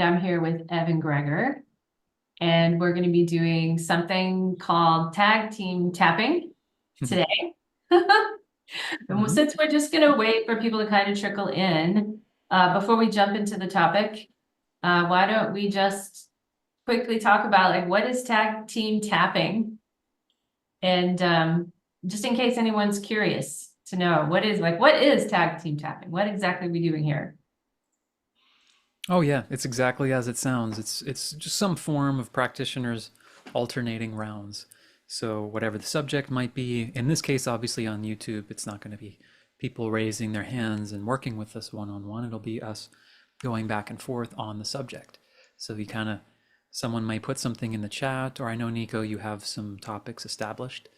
I'm here with Evan Greger, and we're going to be doing something called tag team tapping today. And since we're just going to wait for people to kind of trickle in, before we jump into the topic, why don't we just quickly talk about like what is tag team tapping? And just in case anyone's curious to know what is tag team tapping? What exactly are we doing here? Oh yeah, it's exactly as it sounds. It's just some form of practitioners alternating rounds. So whatever the subject might be, in this case, obviously on YouTube, it's not going to be people raising their hands and working with us one-on-one. It'll be us going back and forth on the subject. So you kind of, someone might put something in the chat, or I know Nico, you have some topics established.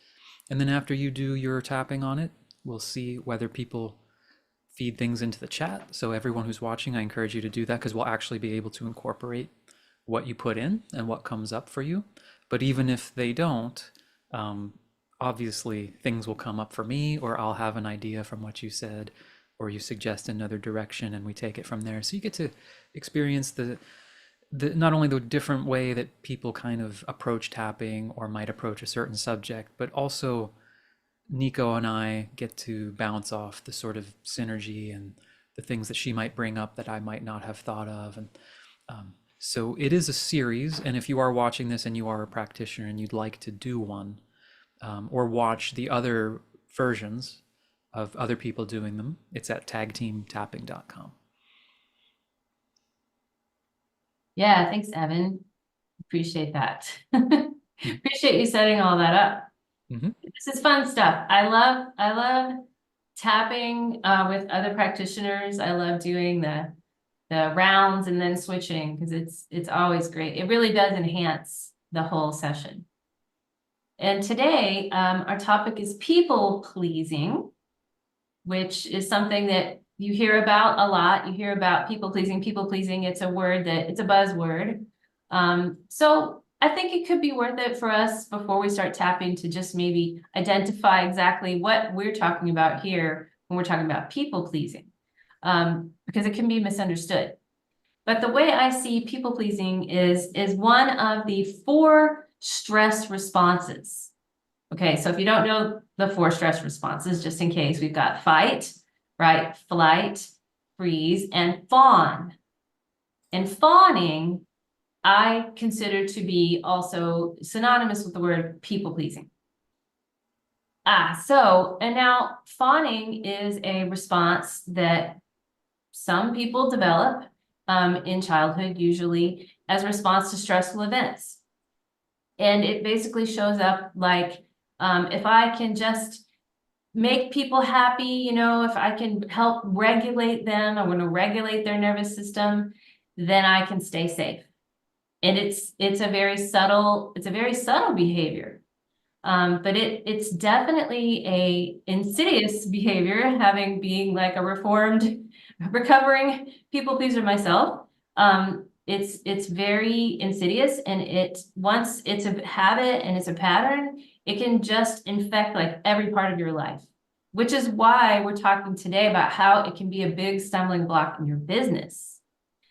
And then after you do your tapping on it, we'll see whether people feed things into the chat. So everyone who's watching, I encourage you to do that because we'll actually be able to incorporate what you put in and what comes up for you. But even if they don't, obviously things will come up for me, or I'll have an idea from what you said, or you suggest another direction and we take it from there. So you get to experience the not only the different way that people kind of approach tapping or might approach a certain subject, but also Nico and I get to bounce off the sort of synergy and the things that she might bring up that I might not have thought of. And so it is a series. And if you are watching this and you are a practitioner and you'd like to do one, or watch the other versions of other people doing them, it's at tagteamtapping.com. Yeah, thanks, Evan. Appreciate that. Appreciate you setting all that up. Mm-hmm. This is fun stuff. I love tapping with other practitioners. I love doing the rounds and then switching because it's always great. It really does enhance the whole session. And today, our topic is people pleasing, which is something that you hear about a lot. You hear about people pleasing, people pleasing. It's a word it's a buzzword. So I think it could be worth it for us before we start tapping to just maybe identify exactly what we're talking about here when we're talking about people pleasing, because it can be misunderstood. But the way I see people pleasing is one of the 4 stress responses. Okay, so if you don't know the 4 stress responses, just in case, we've got fight, right, flight, freeze, and fawn. And fawning, I consider to be also synonymous with the word people pleasing. And now fawning is a response that some people develop in childhood, usually as a response to stressful events. And it basically shows up like, if I can just make people happy, if I can help regulate them, I want to regulate their nervous system, then I can stay safe. And it's a very subtle behavior. But it's definitely a insidious behavior, being like a reformed, recovering people pleaser myself. It's very insidious, and once it's a habit and it's a pattern, it can just infect like every part of your life, which is why we're talking today about how it can be a big stumbling block in your business.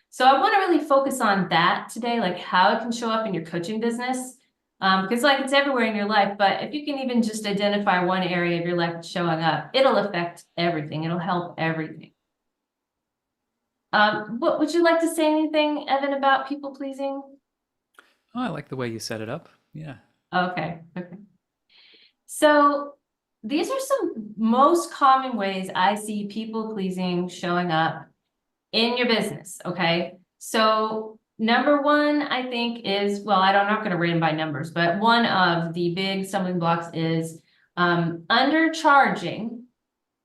So I want to really focus on that today, like how it can show up in your coaching business. Because like it's everywhere in your life, but if you can even just identify one area of your life showing up, it'll affect everything. It'll help everything. What would you like to say anything, Evan, about people pleasing? Oh, I like the way you set it up. Yeah. Okay. So these are some most common ways I see people pleasing showing up in your business. Okay. So number 1, I think is, well, I'm not going to rate them by numbers, but one of the big stumbling blocks is undercharging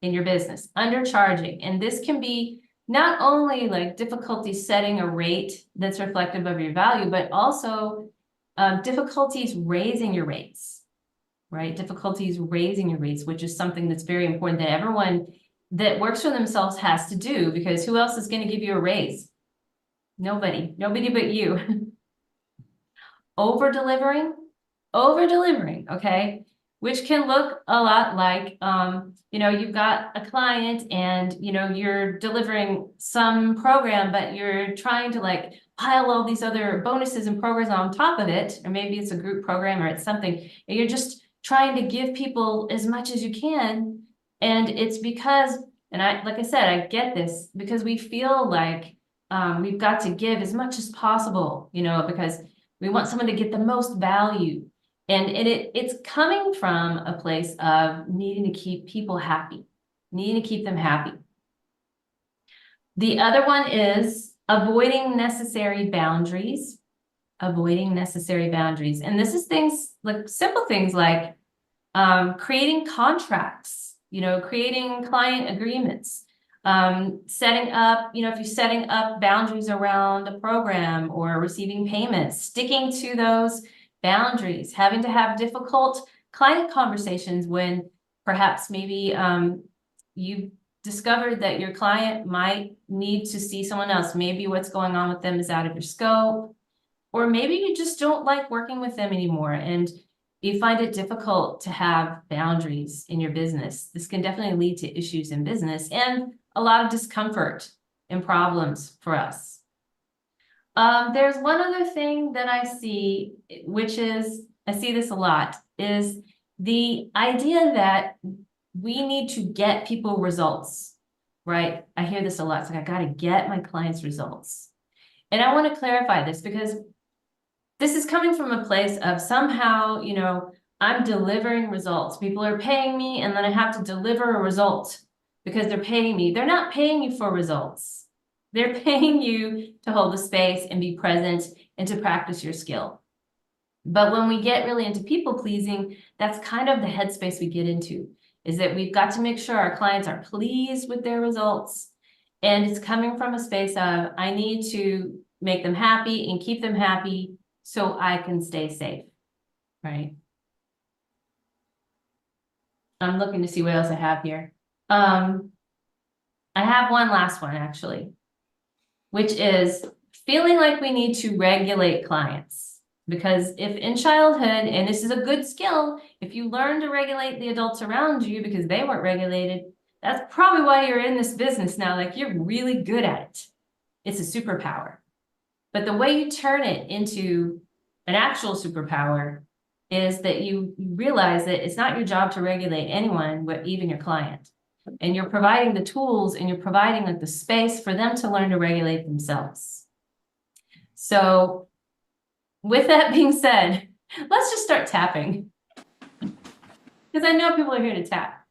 in your business, undercharging. And this can be not only like difficulty setting a rate that's reflective of your value, but also difficulties raising your rates, right? Difficulties raising your rates, which is something that's very important that everyone that works for themselves has to do, because who else is going to give you a raise? Nobody but you. Over delivering, okay, which can look a lot like, you've got a client and, you're delivering some program, but you're trying to like pile all these other bonuses and programs on top of it, or maybe it's a group program or it's something, and you're just trying to give people as much as you can. And it's because, and like I said, I get this, because we feel like we've got to give as much as possible, because we want someone to get the most value. And it's coming from a place of needing to keep people happy, needing to keep them happy. The other one is avoiding necessary boundaries, avoiding necessary boundaries. And this is things like simple things like creating contracts, creating client agreements, setting up, if you're setting up boundaries around a program or receiving payments, sticking to those boundaries, having to have difficult client conversations when perhaps maybe you discovered that your client might need to see someone else. Maybe what's going on with them is out of your scope, or maybe you just don't like working with them anymore and you find it difficult to have boundaries in your business. This can definitely lead to issues in business and a lot of discomfort and problems for us. There's one other thing that I see, which is, I see this a lot, is the idea that we need to get people results, right? I hear this a lot. It's like, I got to get my clients results. And I want to clarify this because this is coming from a place of somehow, I'm delivering results. People are paying me and then I have to deliver a result because they're paying me. They're not paying you for results. They're paying you to hold the space and be present and to practice your skill. But when we get really into people pleasing, that's kind of the headspace we get into, is that we've got to make sure our clients are pleased with their results. And it's coming from a space of, I need to make them happy and keep them happy so I can stay safe, right? I'm looking to see what else I have here. I have one last one actually, which is feeling like we need to regulate clients. Because if in childhood, and this is a good skill, if you learn to regulate the adults around you because they weren't regulated, that's probably why you're in this business now. Like, you're really good at it. It's a superpower. But the way you turn it into an actual superpower is that you realize that it's not your job to regulate anyone, but even your client. And you're providing the tools and you're providing like the space for them to learn to regulate themselves. So with that being said, let's just start tapping. Because I know people are here to tap.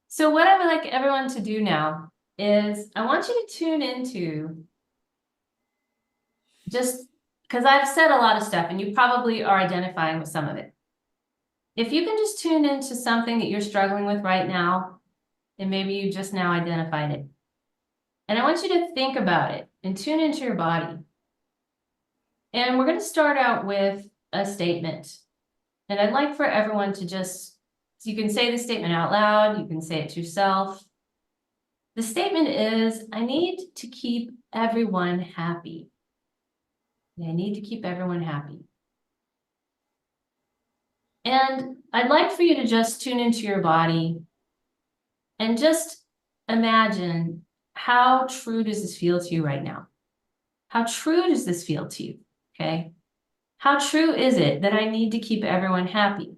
So what I would like everyone to do now is I want you to tune into, just because I've said a lot of stuff and you probably are identifying with some of it. If you can just tune into something that you're struggling with right now, and maybe you just now identified it. And I want you to think about it and tune into your body. And we're going to start out with a statement. And I'd like for everyone to just, so you can say the statement out loud, you can say it to yourself. The statement is, I need to keep everyone happy. I need to keep everyone happy. And I'd like for you to just tune into your body and just imagine, how true does this feel to you right now? How true does this feel to you? Okay. How true is it that I need to keep everyone happy?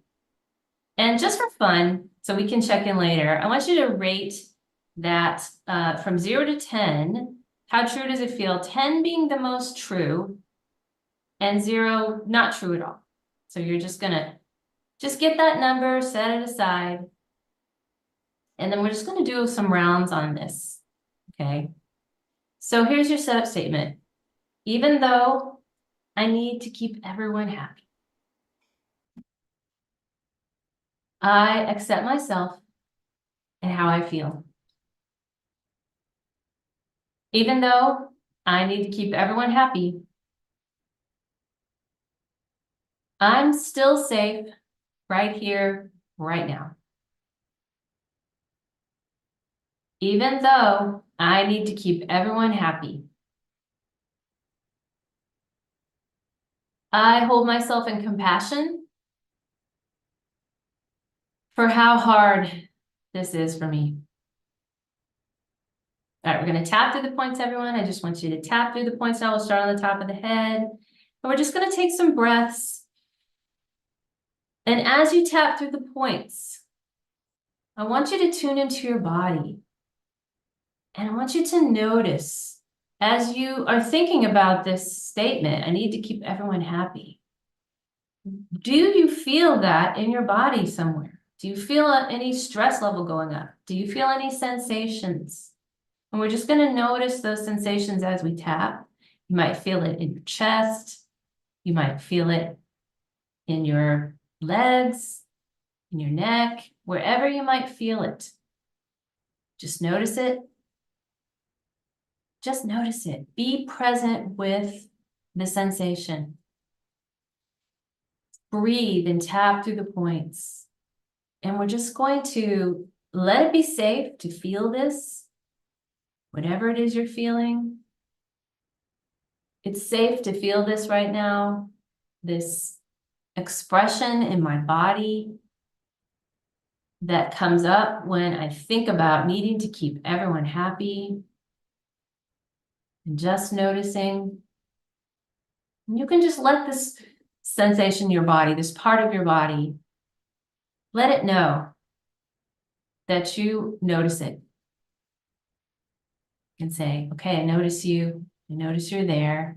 And just for fun, so we can check in later, I want you to rate that from 0 to 10. How true does it feel? 10 being the most true and 0 not true at all. So you're just gonna get that number, set it aside. And then we're just gonna do some rounds on this, okay? So here's your setup statement. Even though I need to keep everyone happy, I accept myself and how I feel. Even though I need to keep everyone happy, I'm still safe right here, right now. Even though I need to keep everyone happy, I hold myself in compassion for how hard this is for me. All right, we're gonna tap through the points, everyone. I just want you to tap through the points now. We'll start on the top of the head. And we're just gonna take some breaths. And as you tap through the points, I want you to tune into your body. And I want you to notice as you are thinking about this statement, I need to keep everyone happy. Do you feel that in your body somewhere? Do you feel any stress level going up? Do you feel any sensations? And we're just going to notice those sensations as we tap. You might feel it in your chest. You might feel it in your legs, in your neck, wherever you might feel it. Just notice it. Just notice it. Be present with the sensation. Breathe and tap through the points. And we're just going to let it be safe to feel this, whatever it is you're feeling. It's safe to feel this right now, this expression in my body that comes up when I think about needing to keep everyone happy. And just noticing. You can just let this sensation in your body, this part of your body, let it know that you notice it. And say, okay, I notice you. I notice you're there.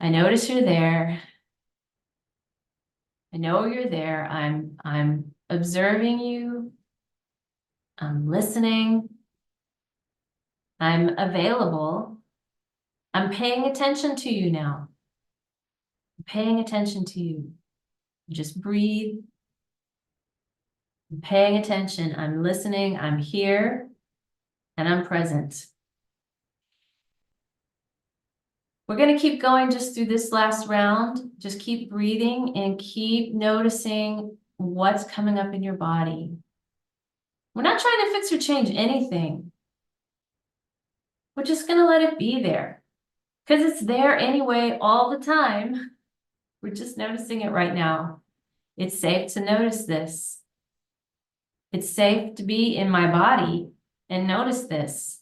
I notice you're there. I know you're there. I'm observing you. I'm listening. I'm available. I'm paying attention to you now. I'm paying attention to you. Just breathe. I'm paying attention. I'm listening. I'm here. And I'm present. We're going to keep going just through this last round. Just keep breathing and keep noticing what's coming up in your body. We're not trying to fix or change anything. We're just going to let it be there because it's there anyway all the time. We're just noticing it right now. It's safe to notice this. It's safe to be in my body and notice this.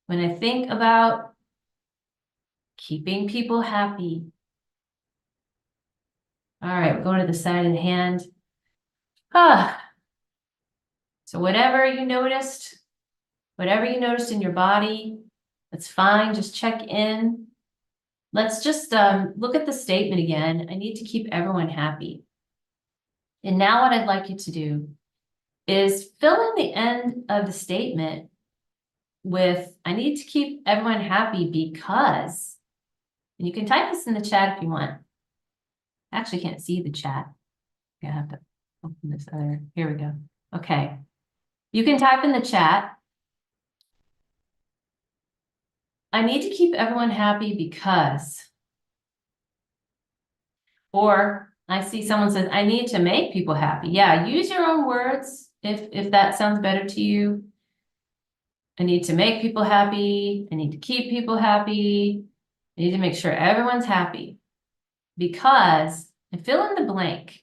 When I think about keeping people happy. All right, we're going to the side of the hand. So whatever you noticed in your body, that's fine. Just check in. Let's just look at the statement again. I need to keep everyone happy. And now what I'd like you to do is fill in the end of the statement with, I need to keep everyone happy because, and you can type this in the chat if you want. I actually can't see the chat. I have to open this other, here we go. Okay. You can type in the chat. I need to keep everyone happy because, or I see someone says, I need to make people happy. Yeah, use your own words if that sounds better to you. I need to make people happy. I need to keep people happy. I need to make sure everyone's happy because, and fill in the blank.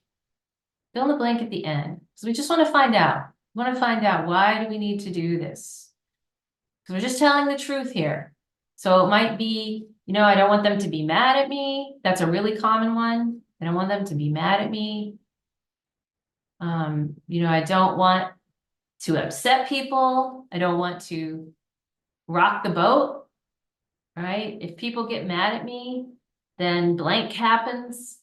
Fill in the blank at the end. So we just want to find out. We want to find out, why do we need to do this? Because we're just telling the truth here. So it might be, I don't want them to be mad at me. That's a really common one. I don't want them to be mad at me. I don't want to upset people. I don't want to rock the boat, right? If people get mad at me, then blank happens.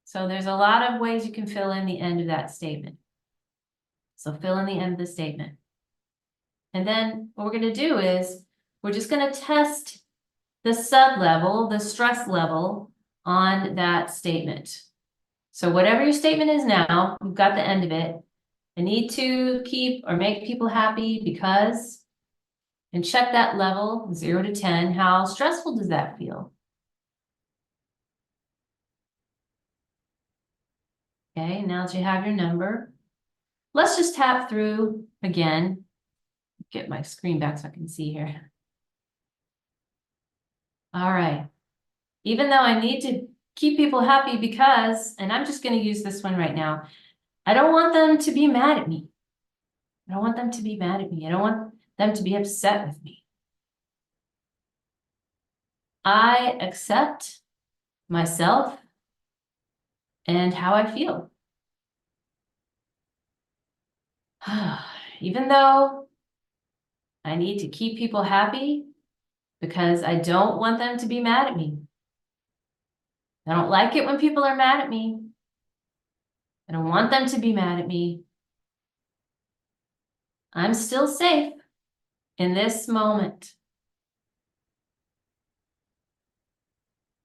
So there's a lot of ways you can fill in the end of that statement. So fill in the end of the statement. And then what we're going to do is we're just going to test the sub level, the stress level on that statement. So whatever your statement is now, you've got the end of it. I need to keep or make people happy because, and check that level 0 to 10. How stressful does that feel? Okay, now that you have your number, let's just tap through again. Get my screen back so I can see here. All right. Even though I need to keep people happy because, and I'm just going to use this one right now, I don't want them to be mad at me. I don't want them to be mad at me. I don't want them to be upset with me. I accept myself and how I feel. Even though I need to keep people happy because I don't want them to be mad at me. I don't like it when people are mad at me. I don't want them to be mad at me. I'm still safe in this moment.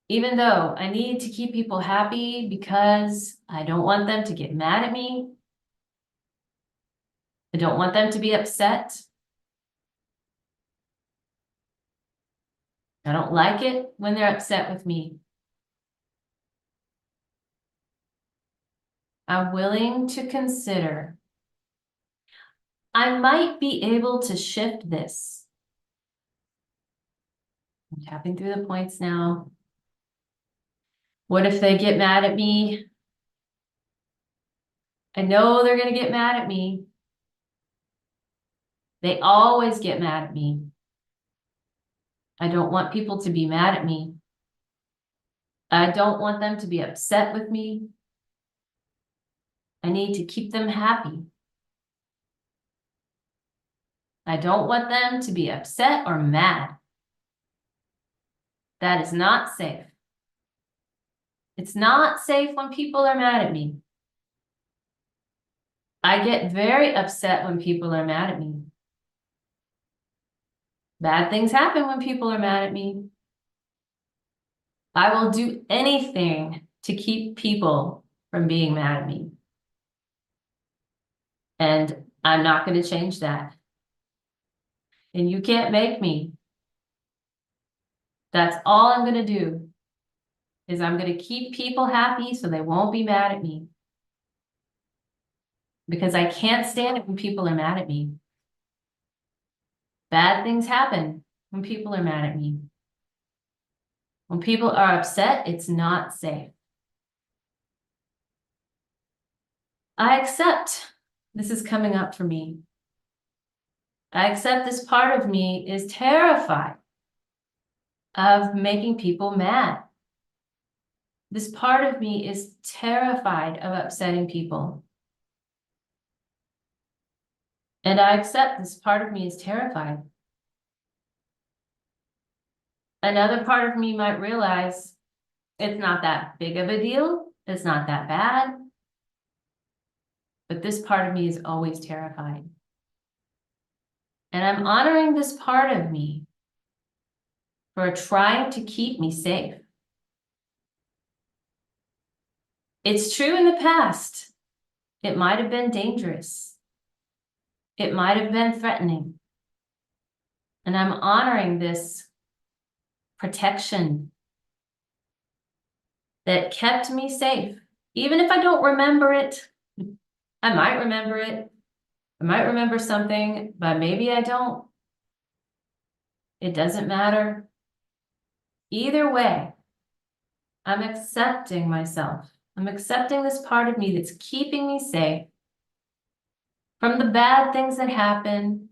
Even though I need to keep people happy because I don't want them to get mad at me. I don't want them to be upset. I don't like it when they're upset with me. I'm willing to consider. I might be able to shift this. I'm tapping through the points now. What if they get mad at me? I know they're going to get mad at me. They always get mad at me. I don't want people to be mad at me. I don't want them to be upset with me. I need to keep them happy. I don't want them to be upset or mad. That is not safe. It's not safe when people are mad at me. I get very upset when people are mad at me. Bad things happen when people are mad at me. I will do anything to keep people from being mad at me. And I'm not going to change that. And you can't make me. That's all I'm going to do is I'm going to keep people happy so they won't be mad at me. Because I can't stand it when people are mad at me. Bad things happen when people are mad at me. When people are upset, it's not safe. I accept this is coming up for me. I accept this part of me is terrified of making people mad. This part of me is terrified of upsetting people. And I accept this part of me is terrified. Another part of me might realize it's not that big of a deal. It's not that bad. But this part of me is always terrified. And I'm honoring this part of me for trying to keep me safe. It's true in the past. It might have been dangerous. It might have been threatening. And I'm honoring this protection that kept me safe. Even if I don't remember it, I might remember it. I might remember something, but maybe I don't. It doesn't matter. Either way, I'm accepting myself. I'm accepting this part of me that's keeping me safe from the bad things that happen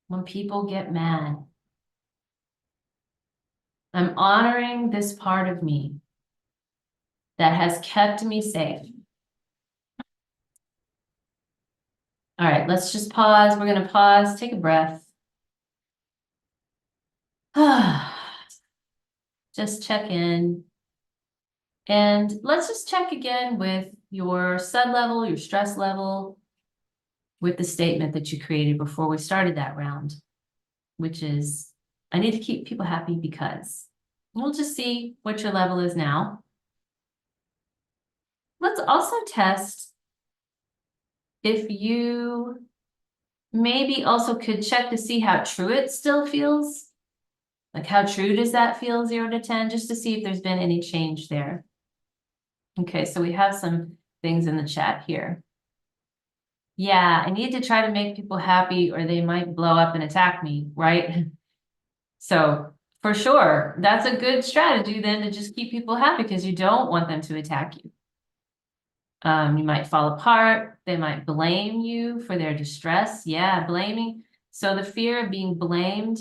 when people get mad. I'm honoring this part of me that has kept me safe. All right, let's just pause. We're going to pause, take a breath. Just check in. And let's just check again with your SUD level, your stress level, with the statement that you created before we started that round, which is, I need to keep people happy because. We'll just see what your level is now. Let's also test if you maybe also could check to see how true it still feels. Like how true does that feel, 0 to 10, just to see if there's been any change there. Okay, so we have some things in the chat here. Yeah, I need to try to make people happy or they might blow up and attack me, right? So for sure, that's a good strategy then to just keep people happy because you don't want them to attack you. You might fall apart. They might blame you for their distress. Yeah, blaming. So the fear of being blamed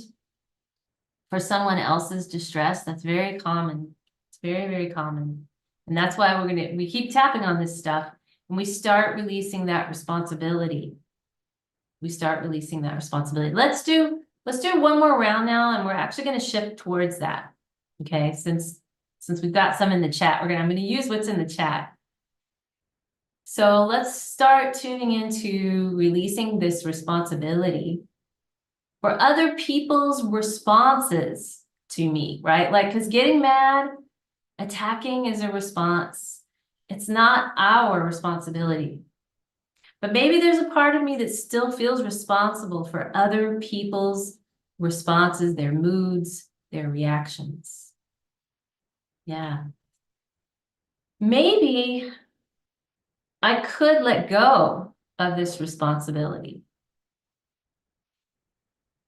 for someone else's distress. That's very common. It's very, very common. And that's why we keep tapping on this stuff and we start releasing that responsibility. We start releasing that responsibility. Let's do one more round now, and we're actually going to shift towards that. Okay, since we've got some in the chat, I'm going to use what's in the chat. So let's start tuning into releasing this responsibility for other people's responses to me, right? Like, because getting mad, attacking is a response. It's not our responsibility. But maybe there's a part of me that still feels responsible for other people's responses, their moods, their reactions. Yeah. Maybe I could let go of this responsibility.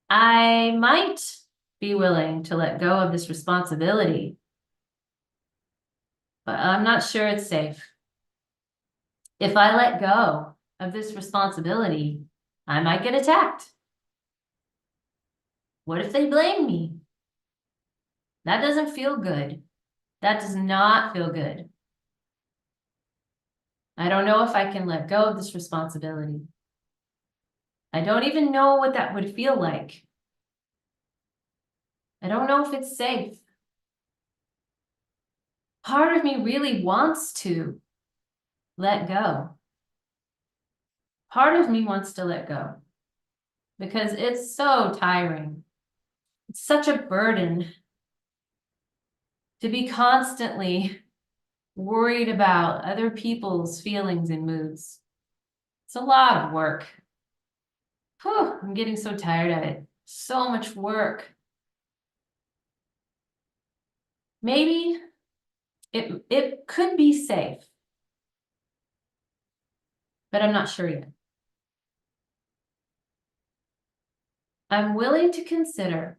I might be willing to let go of this responsibility, but I'm not sure it's safe. If I let go of this responsibility, I might get attacked. What if they blame me? That doesn't feel good. That does not feel good. I don't know if I can let go of this responsibility. I don't even know what that would feel like. I don't know if it's safe. Part of me really wants to let go. Part of me wants to let go because it's so tiring. It's such a burden to be constantly worried about other people's feelings and moods. It's a lot of work. Whew, I'm getting so tired of it. So much work. Maybe it could be safe, but I'm not sure yet. I'm willing to consider,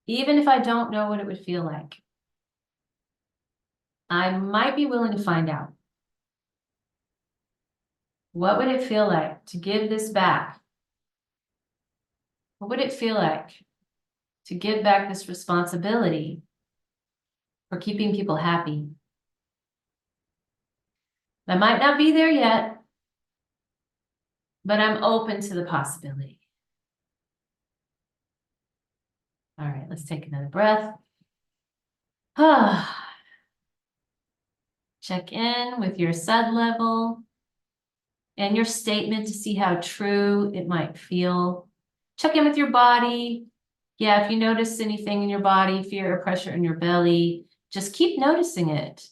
even if I don't know what it would feel like. I might be willing to find out. What would it feel like to give this back? What would it feel like to give back this responsibility for keeping people happy? I might not be there yet, but I'm open to the possibility. All right, let's take another breath. Check in with your SUD level and your statement to see how true it might feel. Check in with your body. Yeah, if you notice anything in your body, fear or pressure in your belly, just keep noticing it.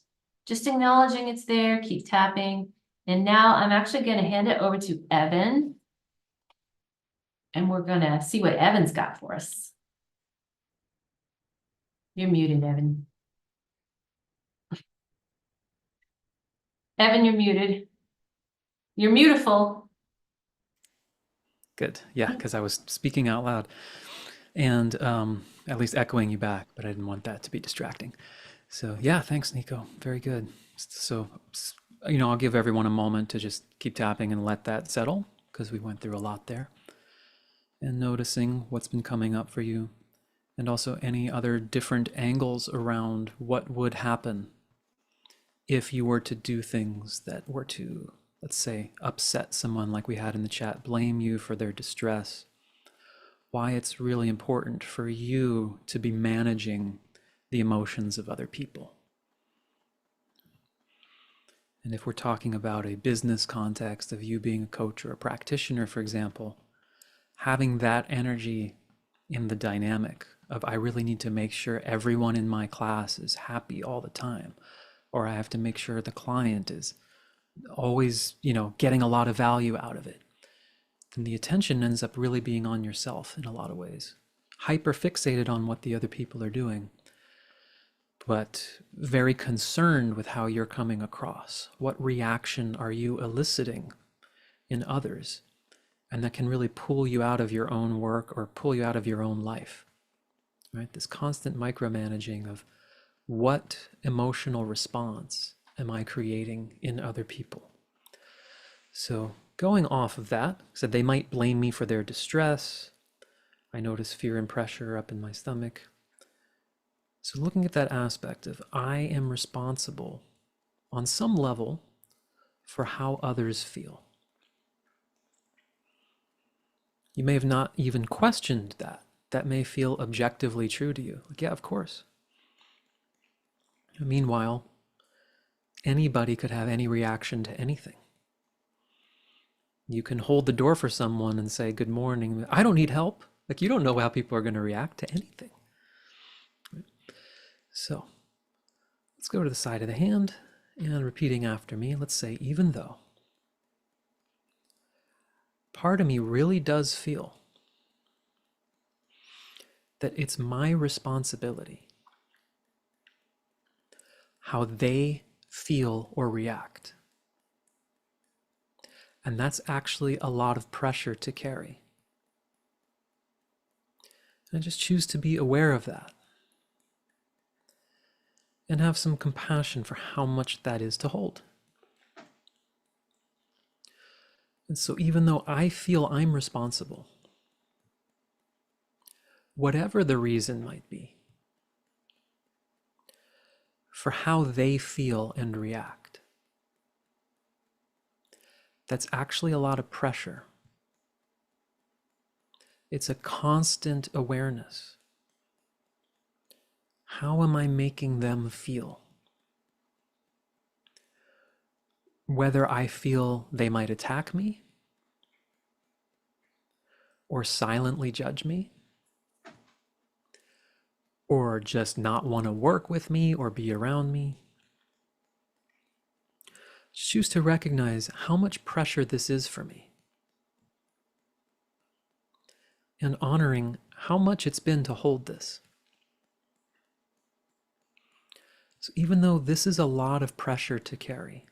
Just acknowledging it's there, keep tapping. And now I'm actually going to hand it over to Evan. And we're going to see what Evan's got for us. You're muted, Evan. Evan, you're muted. You're beautiful. Good. Yeah, because I was speaking out loud and at least echoing you back, but I didn't want that to be distracting. So yeah, thanks, Nico. Very good. So, I'll give everyone a moment to just keep tapping and let that settle because we went through a lot there. And noticing what's been coming up for you, and also any other different angles around what would happen if you were to do things that were to, let's say, upset someone like we had in the chat, blame you for their distress, why it's really important for you to be managing the emotions of other people. And if we're talking about a business context of you being a coach or a practitioner, for example, having that energy in the dynamic of I really need to make sure everyone in my class is happy all the time, or I have to make sure the client is always, getting a lot of value out of it, then the attention ends up really being on yourself in a lot of ways. Hyper fixated on what the other people are doing, but very concerned with how you're coming across. What reaction are you eliciting in others? And that can really pull you out of your own work or pull you out of your own life, right? This constant micromanaging of what emotional response am I creating in other people? So going off of that, so they might blame me for their distress. I notice fear and pressure up in my stomach. So looking at that aspect of I am responsible on some level for how others feel. You may have not even questioned that. That may feel objectively true to you. Like, yeah, of course. Meanwhile, anybody could have any reaction to anything. You can hold the door for someone and say, good morning. I don't need help. Like, you don't know how people are going to react to anything. So let's go to the side of the hand and repeating after me. Let's say, even though part of me really does feel that it's my responsibility how they feel or react. And that's actually a lot of pressure to carry. And I just choose to be aware of that and have some compassion for how much that is to hold. And so even though I feel I'm responsible, whatever the reason might be, for how they feel and react, that's actually a lot of pressure. It's a constant awareness. How am I making them feel? Whether I feel they might attack me or silently judge me or just not want to work with me or be around me. Choose to recognize how much pressure this is for me and honoring how much it's been to hold this. So even though this is a lot of pressure to carry,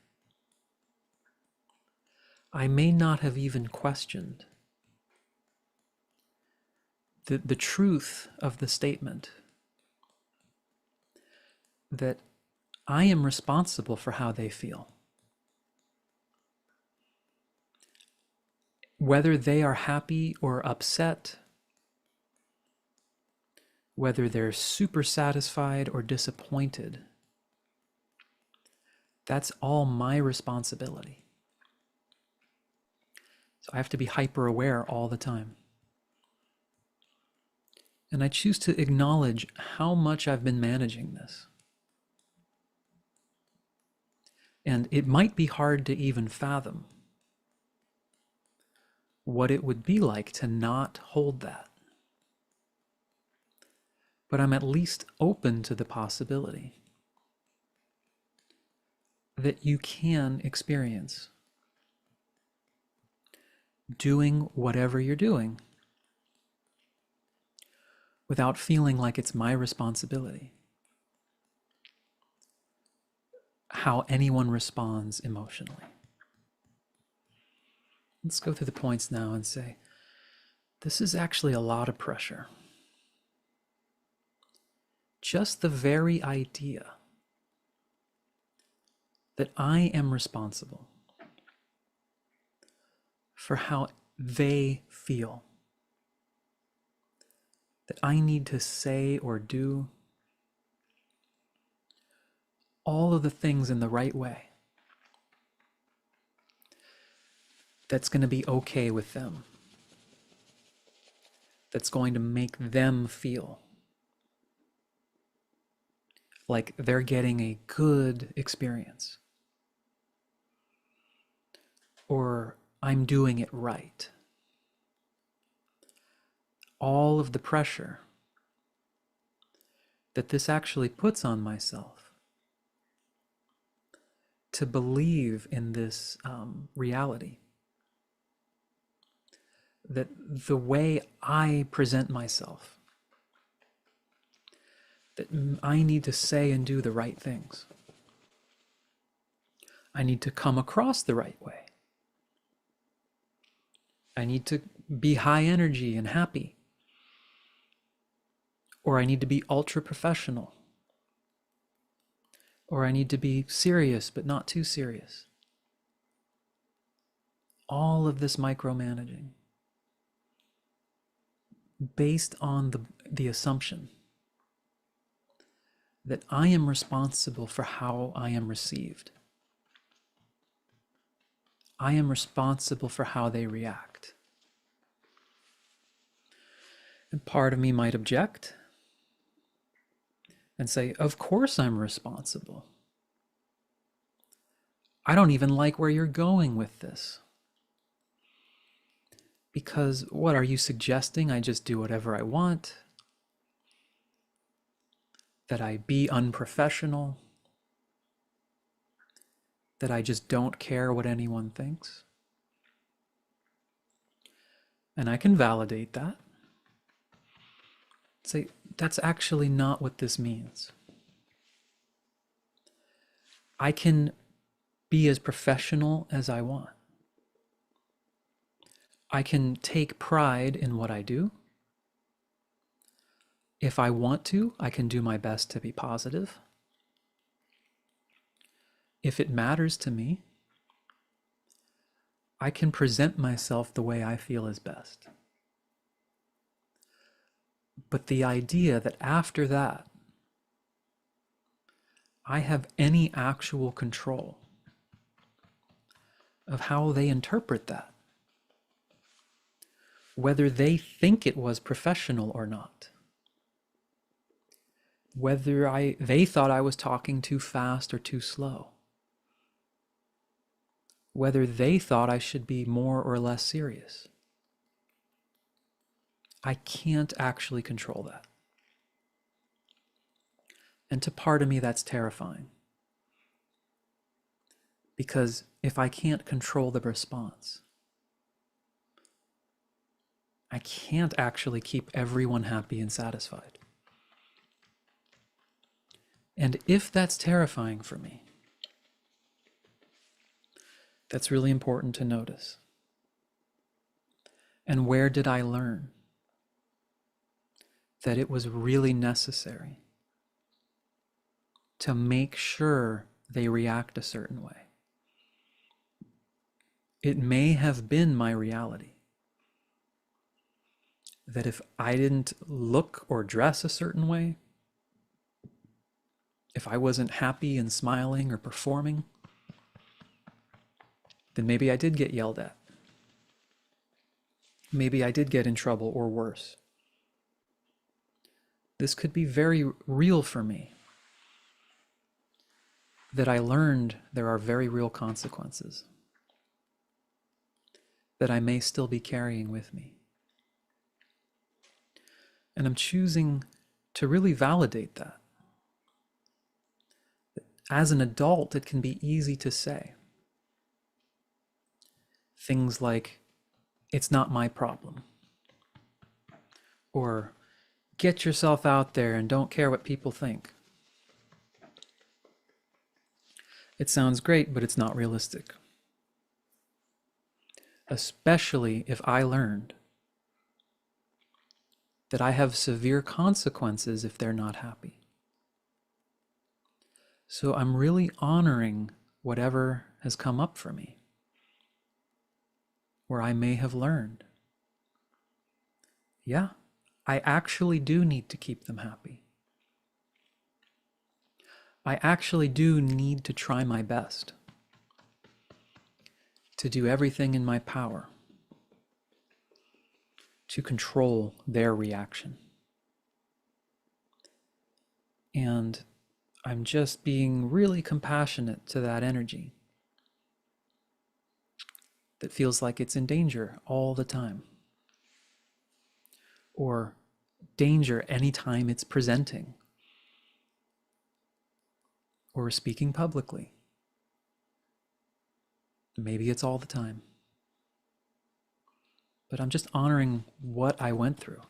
I may not have even questioned the truth of the statement that I am responsible for how they feel. Whether they are happy or upset, whether they're super satisfied or disappointed, that's all my responsibility. So I have to be hyper aware all the time. And I choose to acknowledge how much I've been managing this. And it might be hard to even fathom what it would be like to not hold that. But I'm at least open to the possibility that you can experience doing whatever you're doing without feeling like it's my responsibility how anyone responds emotionally. Let's go through the points now and say, this is actually a lot of pressure. Just the very idea that I am responsible for how they feel, that I need to say or do all of the things in the right way that's going to be okay with them, that's going to make them feel like they're getting a good experience, or I'm doing it right. All of the pressure that this actually puts on myself to believe in this reality, that the way I present myself, that I need to say and do the right things. I need to come across the right way. I need to be high energy and happy. Or I need to be ultra professional. Or I need to be serious but not too serious. All of this micromanaging based on the assumption that I am responsible for how I am received. I am responsible for how they react. And part of me might object and say, of course I'm responsible. I don't even like where you're going with this. Because what are you suggesting? I just do whatever I want? That I be unprofessional? That I just don't care what anyone thinks? And I can validate that. Say, that's actually not what this means. I can be as professional as I want. I can take pride in what I do. If I want to, I can do my best to be positive. If it matters to me, I can present myself the way I feel is best. But the idea that after that, I have any actual control of how they interpret that, whether they think it was professional or not, whether they thought I was talking too fast or too slow, whether they thought I should be more or less serious. I can't actually control that. And to part of me, that's terrifying. Because if I can't control the response, I can't actually keep everyone happy and satisfied. And if that's terrifying for me, that's really important to notice. And where did I learn that it was really necessary to make sure they react a certain way? It may have been my reality that if I didn't look or dress a certain way, if I wasn't happy and smiling or performing, then maybe I did get yelled at. Maybe I did get in trouble or worse. This could be very real for me, that I learned there are very real consequences that I may still be carrying with me. And I'm choosing to really validate that. As an adult, it can be easy to say things like, it's not my problem, or get yourself out there and don't care what people think. It sounds great, but it's not realistic. Especially if I learned that I have severe consequences if they're not happy. So I'm really honoring whatever has come up for me, where I may have learned, yeah, I actually do need to keep them happy. I actually do need to try my best to do everything in my power to control their reaction. And I'm just being really compassionate to that energy that feels like it's in danger all the time, or danger anytime it's presenting or speaking publicly. Maybe it's all the time. But I'm just honoring what I went through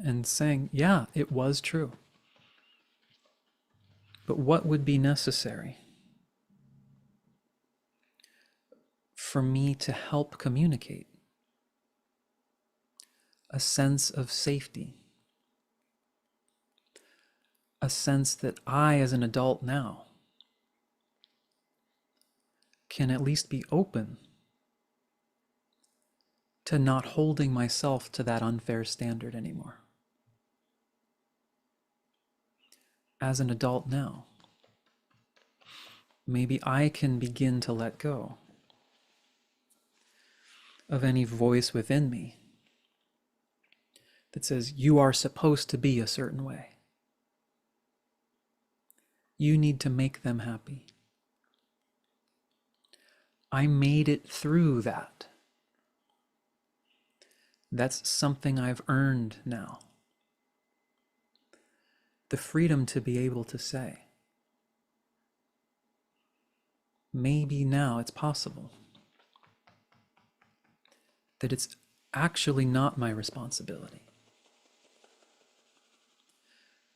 and saying, yeah, it was true. But what would be necessary for me to help communicate a sense of safety, a sense that I, as an adult now, can at least be open to not holding myself to that unfair standard anymore. As an adult now, maybe I can begin to let go of any voice within me that says, you are supposed to be a certain way. You need to make them happy. I made it through that. That's something I've earned now. The freedom to be able to say, maybe now it's possible that it's actually not my responsibility.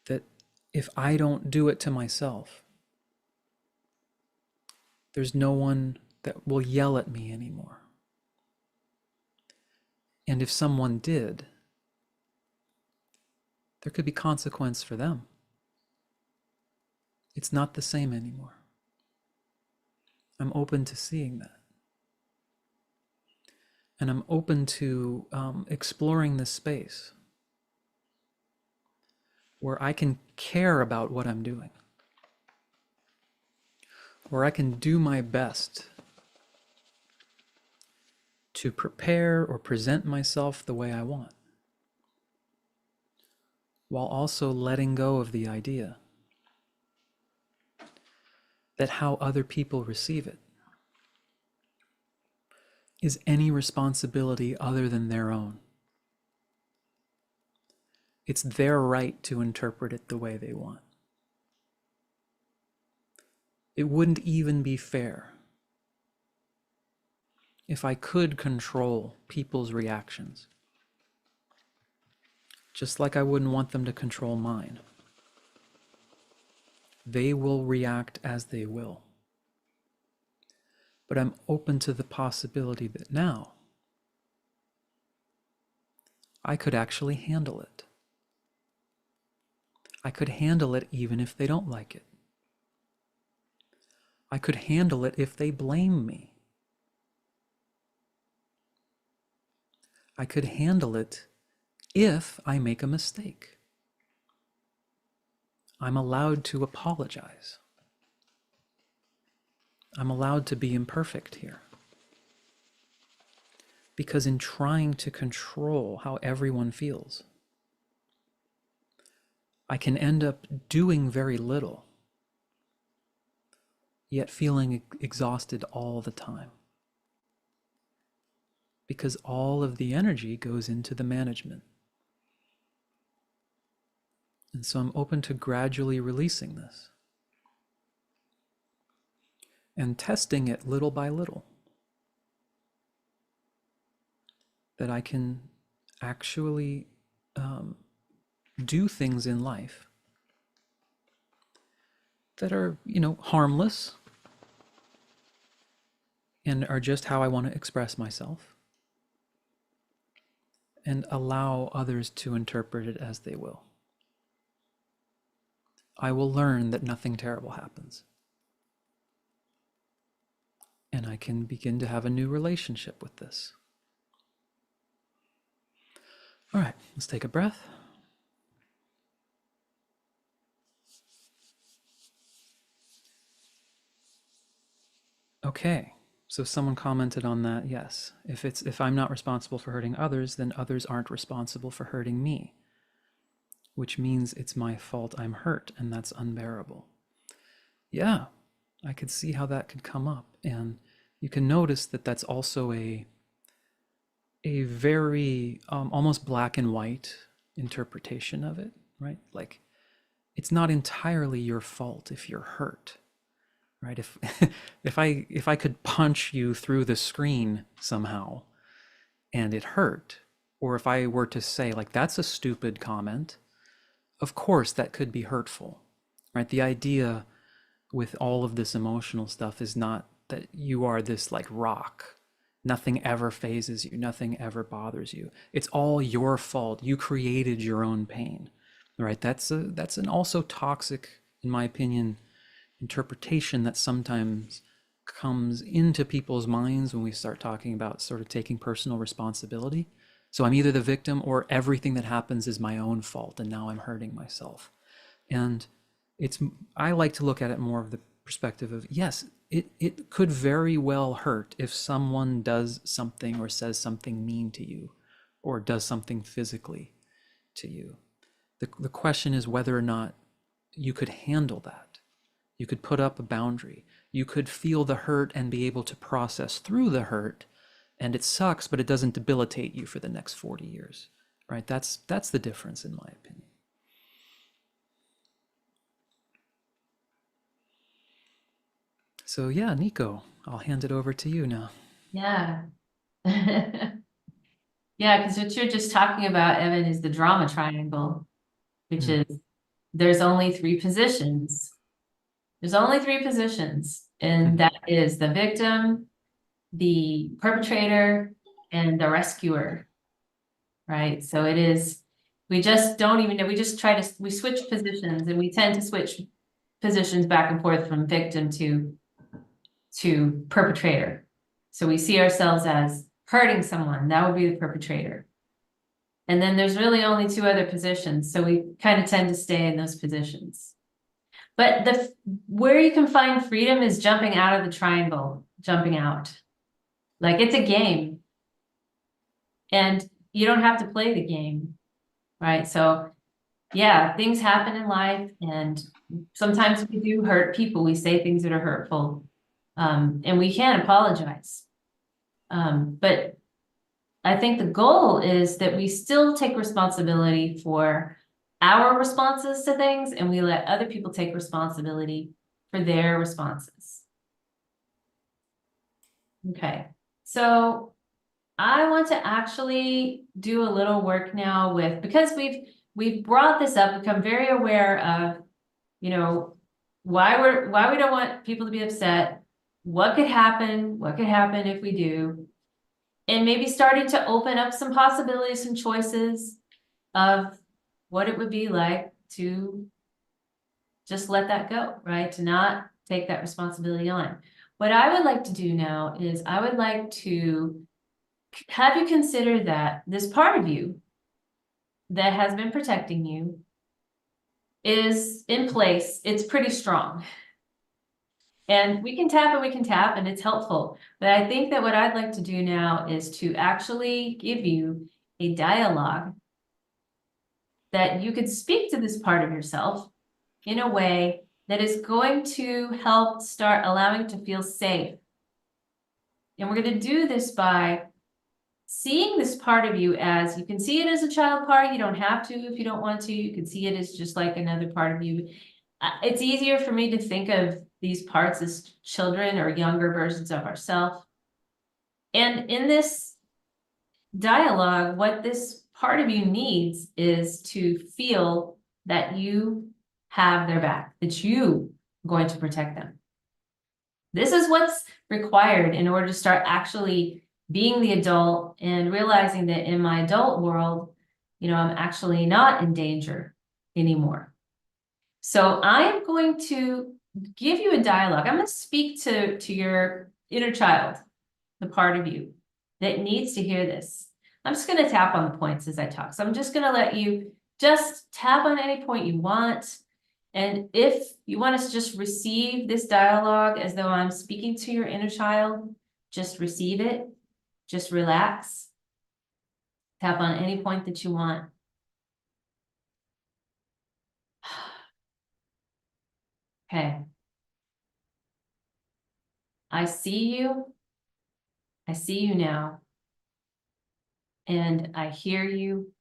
That if I don't do it to myself, there's no one that will yell at me anymore. And if someone did, there could be consequence for them. It's not the same anymore. I'm open to seeing that. And I'm open to exploring this space where I can care about what I'm doing, where I can do my best to prepare or present myself the way I want, while also letting go of the idea that how other people receive it is any responsibility other than their own. It's their right to interpret it the way they want. It wouldn't even be fair if I could control people's reactions, just like I wouldn't want them to control mine. They will react as they will. But I'm open to the possibility that now I could actually handle it. I could handle it even if they don't like it. I could handle it if they blame me. I could handle it if I make a mistake. I'm allowed to apologize. I'm allowed to be imperfect here. Because in trying to control how everyone feels, I can end up doing very little, yet feeling exhausted all the time. Because all of the energy goes into the management. And so I'm open to gradually releasing this and testing it little by little. That I can actually do things in life that are, harmless and are just how I want to express myself, and allow others to interpret it as they will. I will learn that nothing terrible happens. And I can begin to have a new relationship with this. All right, let's take a breath. Okay, so someone commented on that. Yes, if I'm not responsible for hurting others, then others aren't responsible for hurting me, which means it's my fault I'm hurt, and that's unbearable. Yeah, I could see how that could come up, and you can notice that that's also a very almost black and white interpretation of it, right? Like, it's not entirely your fault if you're hurt, right? If if I could punch you through the screen somehow and it hurt, or if I were to say, like, that's a stupid comment, of course that could be hurtful, right? The idea with all of this emotional stuff is not that you are this like rock. Nothing ever phases you. Nothing ever bothers you. It's all your fault. You created your own pain, right? That's an also toxic, in my opinion, interpretation that sometimes comes into people's minds when we start talking about sort of taking personal responsibility. So I'm either the victim or everything that happens is my own fault and now I'm hurting myself. And it's I like to look at it more of the perspective of yes, it could very well hurt if someone does something or says something mean to you or does something physically to you. The question is whether or not you could handle that. You could put up a boundary. You could feel the hurt and be able to process through the hurt. And it sucks, but it doesn't debilitate you for the next 40 years, right? That's the difference, in my opinion. So yeah, Nico, I'll hand it over to you now. Yeah. Yeah, because what you're just talking about, Evan, is the drama triangle, which Mm, is there's only three positions. There's only three positions, and mhm, that is the victim, the perpetrator, and the rescuer, right? So it is, we just don't even know, we just try to, we switch positions and we tend to switch positions back and forth from victim to perpetrator. So we see ourselves as hurting someone, that would be the perpetrator. And then there's really only two other positions, so we kind of tend to stay in those positions. But where you can find freedom is jumping out of the triangle, jumping out. Like it's a game, and you don't have to play the game, right? So yeah, things happen in life, and sometimes we do hurt people. We say things that are hurtful, and we can apologize. But I think the goal is that we still take responsibility for our responses to things, and we let other people take responsibility for their responses. Okay, so I want to actually do a little work now with, because we've brought this up, become very aware of, you know, why we don't want people to be upset, what could happen if we do, and maybe starting to open up some possibilities, some choices of what it would be like to just let that go, right? To not take that responsibility on. What I would like to do now is I would like to have you consider that this part of you that has been protecting you is in place. It's pretty strong. And we can tap and we can tap and it's helpful. But I think that what I'd like to do now is to actually give you a dialogue that you could speak to this part of yourself in a way that is going to help start allowing to feel safe. And we're going to do this by seeing this part of you as, you can see it as a child part. You don't have to if you don't want to. You can see it as just like another part of you. It's easier for me to think of these parts as children or younger versions of ourselves. And in this dialogue, what this part of you needs is to feel that you have their back, that you are going to protect them. This is what's required in order to start actually being the adult and realizing that in my adult world, you know, I'm actually not in danger anymore. So I am going to give you a dialogue. I'm going to speak to your inner child, the part of you that needs to hear this. I'm just going to tap on the points as I talk. So I'm just going to let you just tap on any point you want. And if you want us to just receive this dialogue as though I'm speaking to your inner child, just receive it. Just relax. Tap on any point that you want. Okay. I see you. I see you now. And I hear you.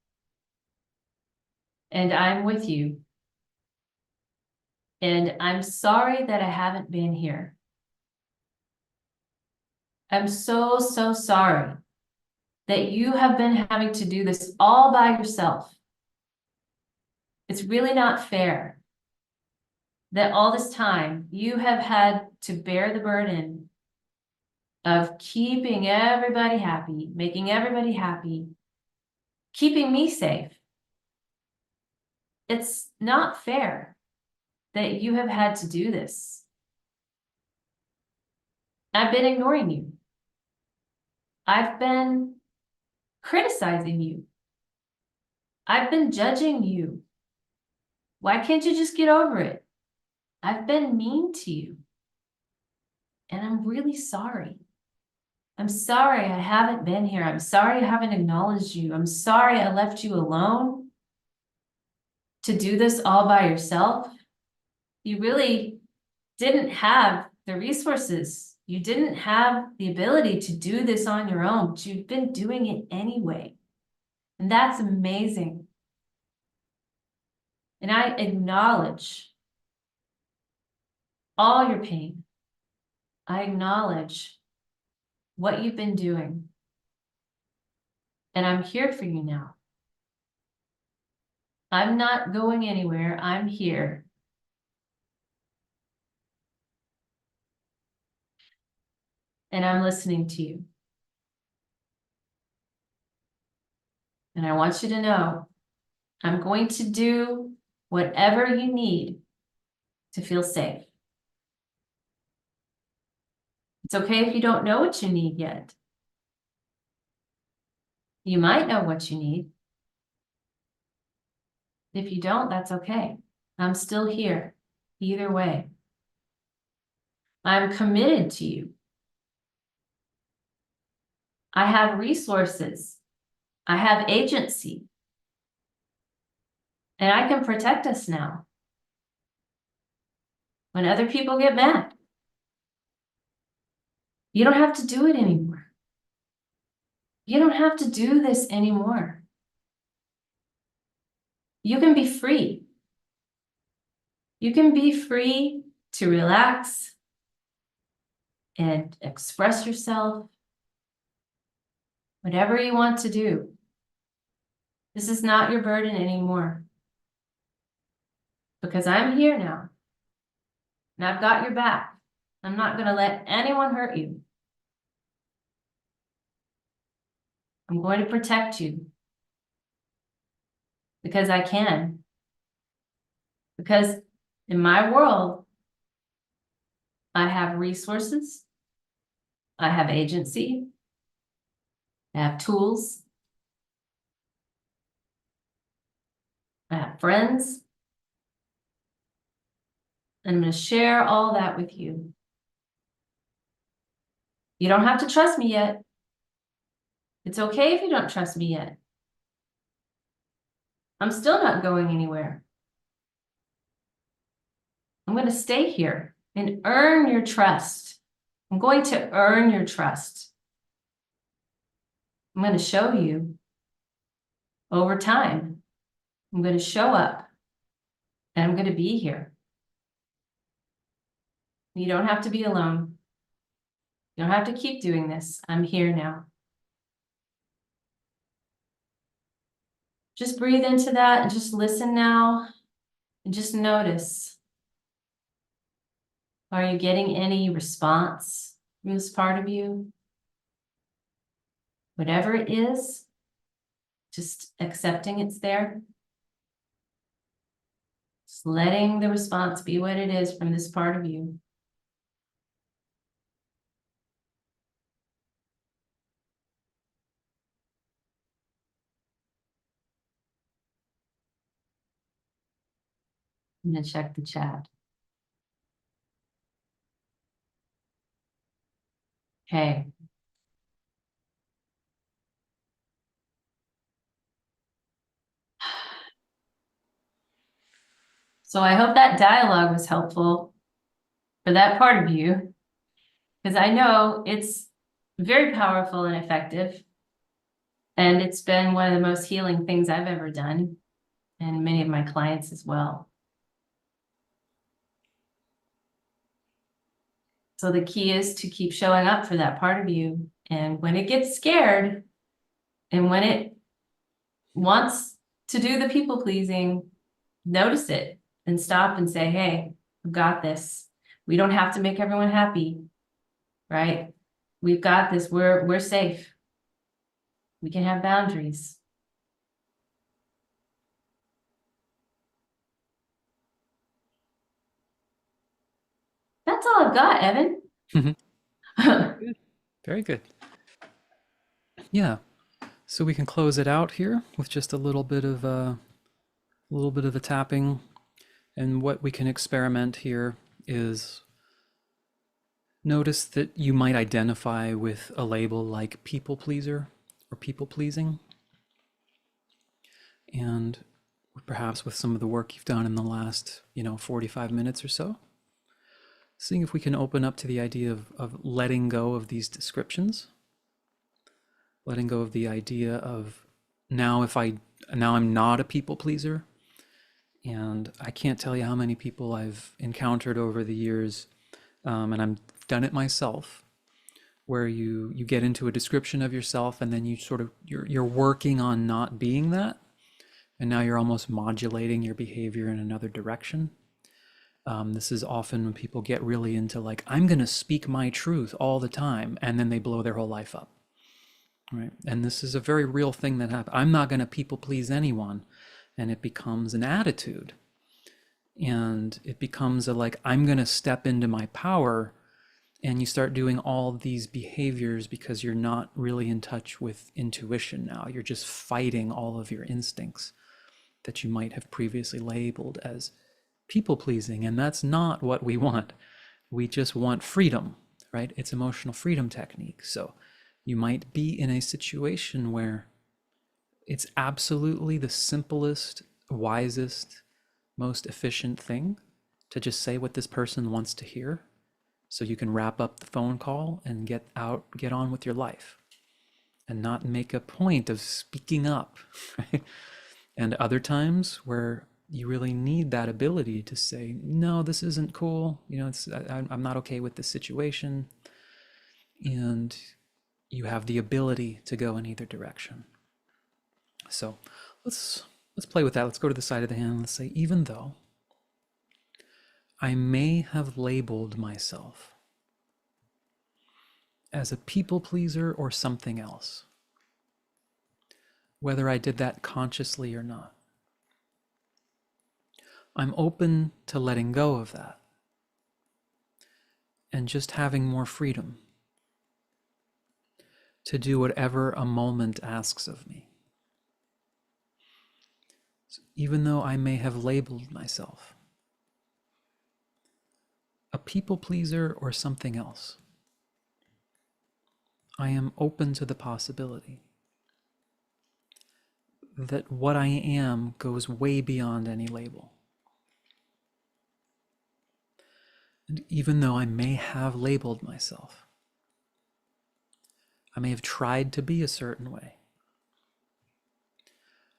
And I'm with you. And I'm sorry that I haven't been here. I'm so, so sorry that you have been having to do this all by yourself. It's really not fair that all this time you have had to bear the burden of keeping everybody happy, making everybody happy, keeping me safe. It's not fair that you have had to do this. I've been ignoring you. I've been criticizing you. I've been judging you. Why can't you just get over it? I've been mean to you. And I'm really sorry. I'm sorry I haven't been here. I'm sorry I haven't acknowledged you. I'm sorry I left you alone to do this all by yourself. You really didn't have the resources. You didn't have the ability to do this on your own, but you've been doing it anyway. And that's amazing. And I acknowledge all your pain. I acknowledge what you've been doing. And I'm here for you now. I'm not going anywhere. I'm here. And I'm listening to you. And I want you to know, I'm going to do whatever you need to feel safe. It's okay if you don't know what you need yet. You might know what you need. If you don't, that's okay. I'm still here, either way. I'm committed to you. I have resources. I have agency. And I can protect us now. When other people get mad, you don't have to do it anymore. You don't have to do this anymore. You can be free. You can be free to relax and express yourself, whatever you want to do. This is not your burden anymore. Because I'm here now. And I've got your back. I'm not going to let anyone hurt you. I'm going to protect you. Because I can. Because in my world, I have resources. I have agency. I have tools. I have friends. And I'm going to share all that with you. You don't have to trust me yet. It's okay if you don't trust me yet. I'm still not going anywhere. I'm going to stay here and earn your trust. I'm going to earn your trust. I'm going to show you over time. I'm going to show up and I'm going to be here. You don't have to be alone. You don't have to keep doing this. I'm here now. Just breathe into that and just listen now and just notice. Are you getting any response from this part of you? Whatever it is, just accepting it's there. Just letting the response be what it is from this part of you. I'm going to check the chat. Okay. So I hope that dialogue was helpful for that part of you, because I know it's very powerful and effective. And it's been one of the most healing things I've ever done, and many of my clients as well. So the key is to keep showing up for that part of you. And when it gets scared, and when it wants to do the people pleasing, notice it and stop and say, hey, I've got this. We don't have to make everyone happy, right? We've got this. We're safe. We can have boundaries. That's all I've got, Evan. Good. Very good. Yeah. So we can close it out here with just a little bit of a tapping. And what we can experiment here is notice that you might identify with a label like people pleaser or people pleasing. And perhaps with some of the work you've done in the last, 45 minutes or so, seeing if we can open up to the idea of letting go of these descriptions, letting go of the idea of now I'm not a people pleaser. And I can't tell you how many people I've encountered over the years, and I've done it myself, where you get into a description of yourself, and then you're working on not being that, and now you're almost modulating your behavior in another direction. This is often when people get really into like, I'm going to speak my truth all the time, and then they blow their whole life up. Right? And this is a very real thing that happens. I'm not going to people please anyone. And it becomes an attitude. And it becomes like, I'm going to step into my power. And you start doing all these behaviors because you're not really in touch with intuition now. You're just fighting all of your instincts that you might have previously labeled as people pleasing. And that's not what we want. We just want freedom, right? It's emotional freedom technique. So you might be in a situation where it's absolutely the simplest, wisest, most efficient thing to just say what this person wants to hear so you can wrap up the phone call and get on with your life and not make a point of speaking up, right? And other times where you really need that ability to say, no, this isn't cool. I'm not okay with this situation. And you have the ability to go in either direction. So let's play with that. Let's go to the side of the hand. Let's say, even though I may have labeled myself as a people pleaser or something else, whether I did that consciously or not, I'm open to letting go of that and just having more freedom to do whatever a moment asks of me. So even though I may have labeled myself a people pleaser or something else, I am open to the possibility that what I am goes way beyond any label. And even though I may have labeled myself, I may have tried to be a certain way,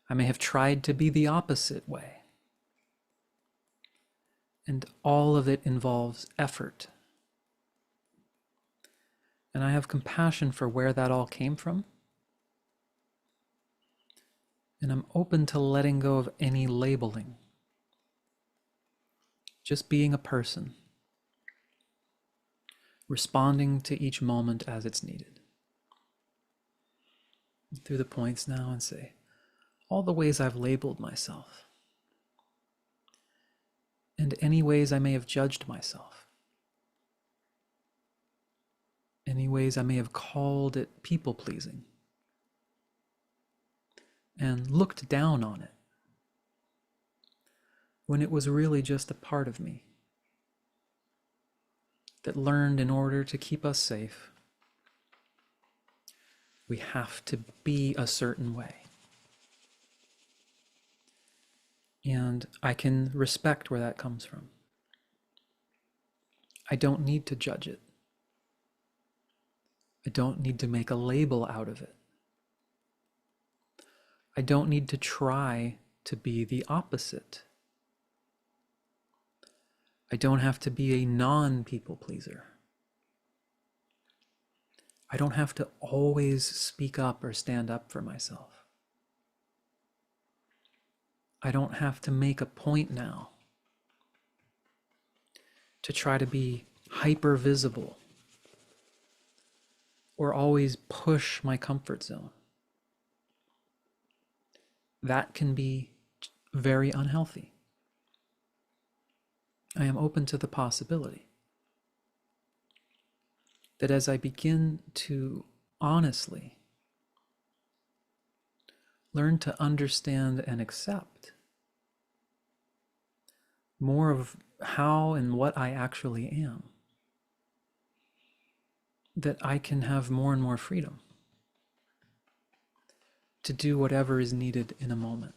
I may have tried to be the opposite way, and all of it involves effort. And I have compassion for where that all came from. And I'm open to letting go of any labeling. Just being a person, responding to each moment as it's needed. Through the points now and say, all the ways I've labeled myself, and any ways I may have judged myself, any ways I may have called it people pleasing, and looked down on it, when it was really just a part of me that learned in order to keep us safe, we have to be a certain way. And I can respect where that comes from. I don't need to judge it. I don't need to make a label out of it. I don't need to try to be the opposite. I don't have to be a non-people pleaser. I don't have to always speak up or stand up for myself. I don't have to make a point now to try to be hyper visible or always push my comfort zone. That can be very unhealthy. I am open to the possibility. that as I begin to honestly learn to understand and accept more of how and what I actually am, that I can have more and more freedom to do whatever is needed in a moment.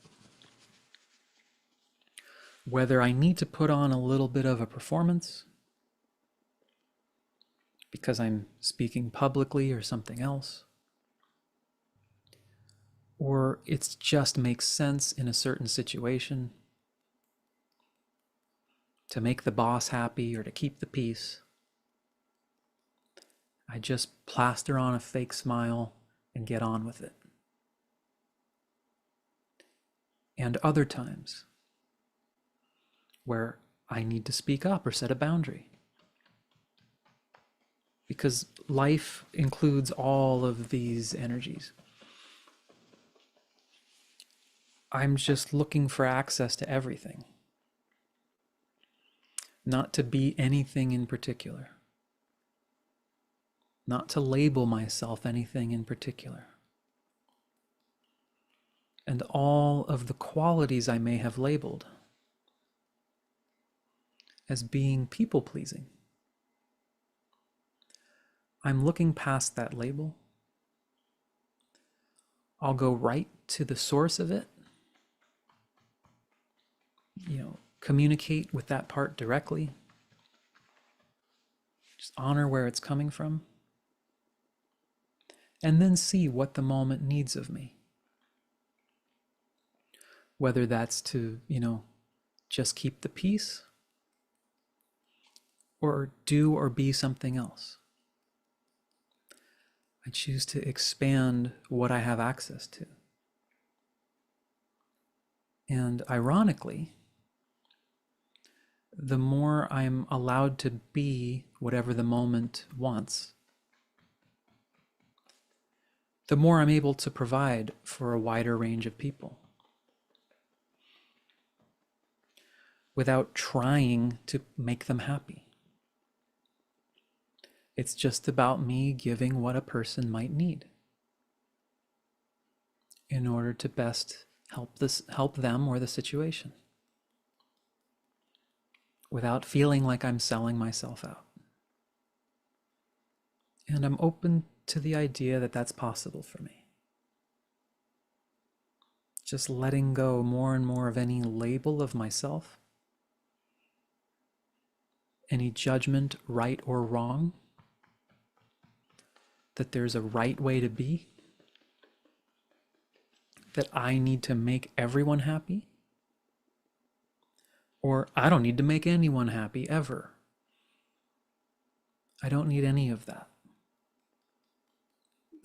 Whether I need to put on a little bit of a performance because I'm speaking publicly or something else, or it just makes sense in a certain situation to make the boss happy or to keep the peace, I just plaster on a fake smile and get on with it. And other times where I need to speak up or set a boundary, because life includes all of these energies. I'm just looking for access to everything, not to be anything in particular, not to label myself anything in particular. And all of the qualities I may have labeled as being people pleasing, I'm looking past that label. I'll go right to the source of it, communicate with that part directly, just honor where it's coming from, and then see what the moment needs of me. Whether that's to, just keep the peace or do or be something else. I choose to expand what I have access to. And ironically, the more I'm allowed to be whatever the moment wants, the more I'm able to provide for a wider range of people without trying to make them happy. It's just about me giving what a person might need in order to best help them or the situation, without feeling like I'm selling myself out. And I'm open to the idea that that's possible for me. Just letting go more and more of any label of myself, any judgment, right or wrong, that there's a right way to be, that I need to make everyone happy, or I don't need to make anyone happy ever. I don't need any of that.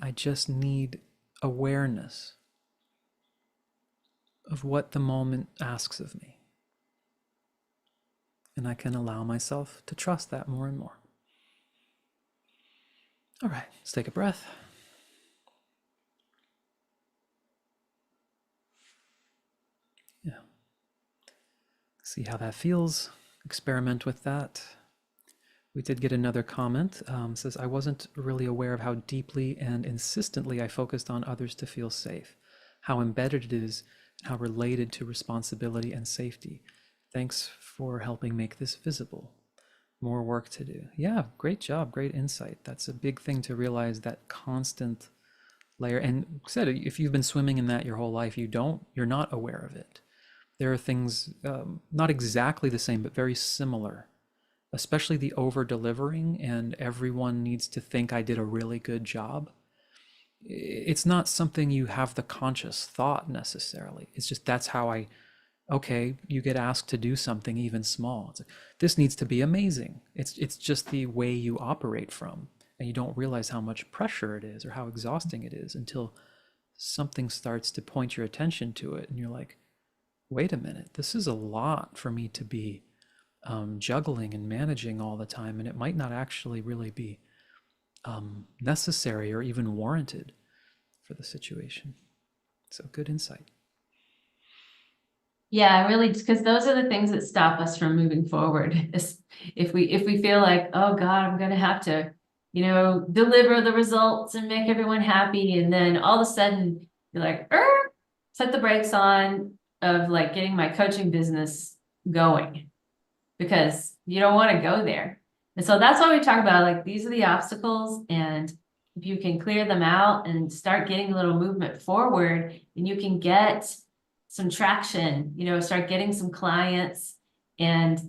I just need awareness of what the moment asks of me. And I can allow myself to trust that more and more. All right, let's take a breath. Yeah. See how that feels. Experiment with that. We did get another comment. Says, I wasn't really aware of how deeply and insistently I focused on others to feel safe, how embedded it is, and how related to responsibility and safety. Thanks for helping make this visible. More work to do. Yeah, great job, great insight. That's a big thing to realize, that constant layer. And said, if you've been swimming in that your whole life, you're not aware of it. There are things not exactly the same, but very similar, especially the over delivering and everyone needs to think I did a really good job. It's not something you have the conscious thought necessarily. It's just that's how okay, you get asked to do something even small. It's like, this needs to be amazing. It's just the way you operate from, and you don't realize how much pressure it is or how exhausting it is until something starts to point your attention to it, and you're like, wait a minute, this is a lot for me to be juggling and managing all the time, and it might not actually really be necessary or even warranted for the situation. So good insight. Yeah, really, because those are the things that stop us from moving forward. If we feel like, oh God, I'm gonna have to deliver the results and make everyone happy. And then all of a sudden you're like, set the brakes on of like getting my coaching business going because you don't want to go there. And so that's why we talk about like these are the obstacles, and if you can clear them out and start getting a little movement forward, and you can get some traction, start getting some clients, and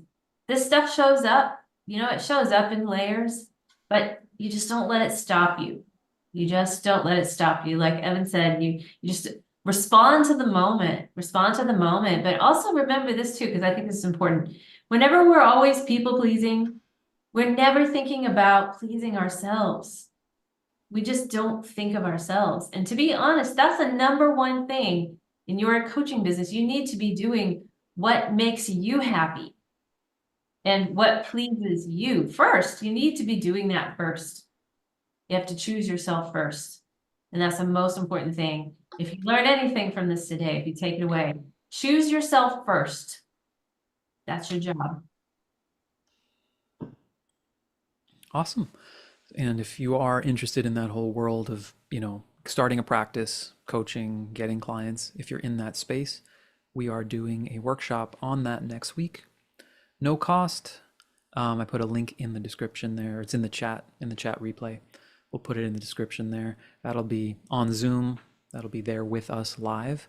this stuff shows up, it shows up in layers, but you just don't let it stop you. You just don't let it stop you. Like Evan said, you just respond to the moment, but also remember this too, because I think this is important. Whenever we're always people pleasing, we're never thinking about pleasing ourselves. We just don't think of ourselves. And to be honest, that's the number one thing in your coaching business. You need to be doing what makes you happy and what pleases you first. You need to be doing that first. You have to choose yourself first. And that's the most important thing. If you learn anything from this today, if you take it away, choose yourself first. That's your job. Awesome. And if you are interested in that whole world of, starting a practice, coaching, getting clients, if you're in that space, we are doing a workshop on that next week. No cost. I put a link in the description there. It's in the chat replay. We'll put it in the description there. That'll be on Zoom. That'll be there with us live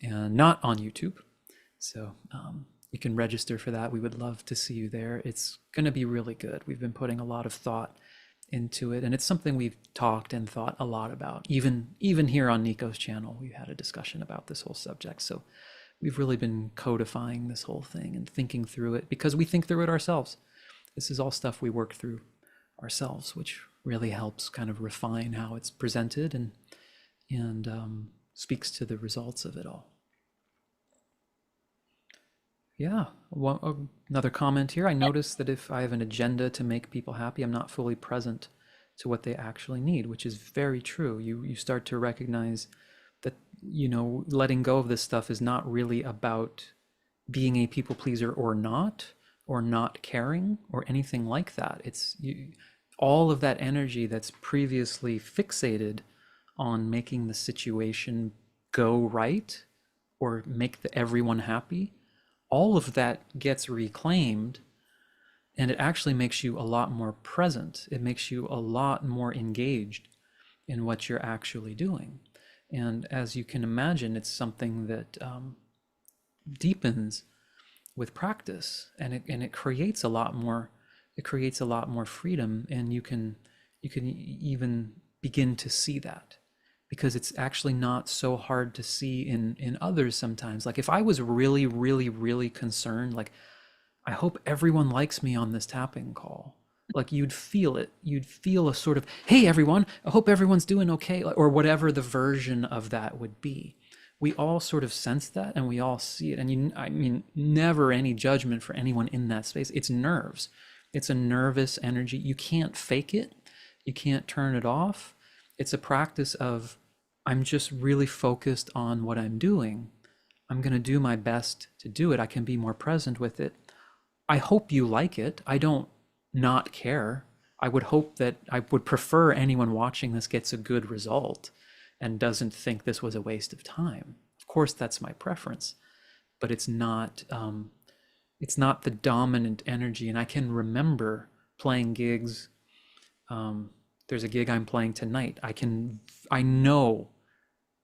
and not on YouTube. So you can register for that. We would love to see you there. It's going to be really good. We've been putting a lot of thought into it, and it's something we've talked and thought a lot about. Even here on Nico's channel, we've had a discussion about this whole subject. So we've really been codifying this whole thing and thinking through it because we think through it ourselves. This is all stuff we work through ourselves, which really helps kind of refine how it's presented and speaks to the results of it all. Yeah, another comment here. I noticed that if I have an agenda to make people happy, I'm not fully present to what they actually need, which is very true. You start to recognize that, letting go of this stuff is not really about being a people pleaser or not caring or anything like that. It's all of that energy that's previously fixated on making the situation go right or make everyone happy. All of that gets reclaimed, and it actually makes you a lot more present. It makes you a lot more engaged in what you're actually doing. And as you can imagine, it's something that deepens with practice, and it creates a lot more. It creates a lot more freedom, and you can even begin to see that, because it's actually not so hard to see in others sometimes. Like if I was really, really, really concerned, like I hope everyone likes me on this tapping call, like you'd feel it. You'd feel a sort of, hey everyone, I hope everyone's doing okay, or whatever the version of that would be. We all sort of sense that and we all see it. And I mean, never any judgment for anyone in that space. It's nerves. It's a nervous energy. You can't fake it. You can't turn it off. It's a practice of, I'm just really focused on what I'm doing. I'm going to do my best to do it. I can be more present with it. I hope you like it. I don't not care. I would hope that I would prefer anyone watching this gets a good result and doesn't think this was a waste of time. Of course, that's my preference, but it's not the dominant energy. And I can remember playing gigs. There's a gig I'm playing tonight. I know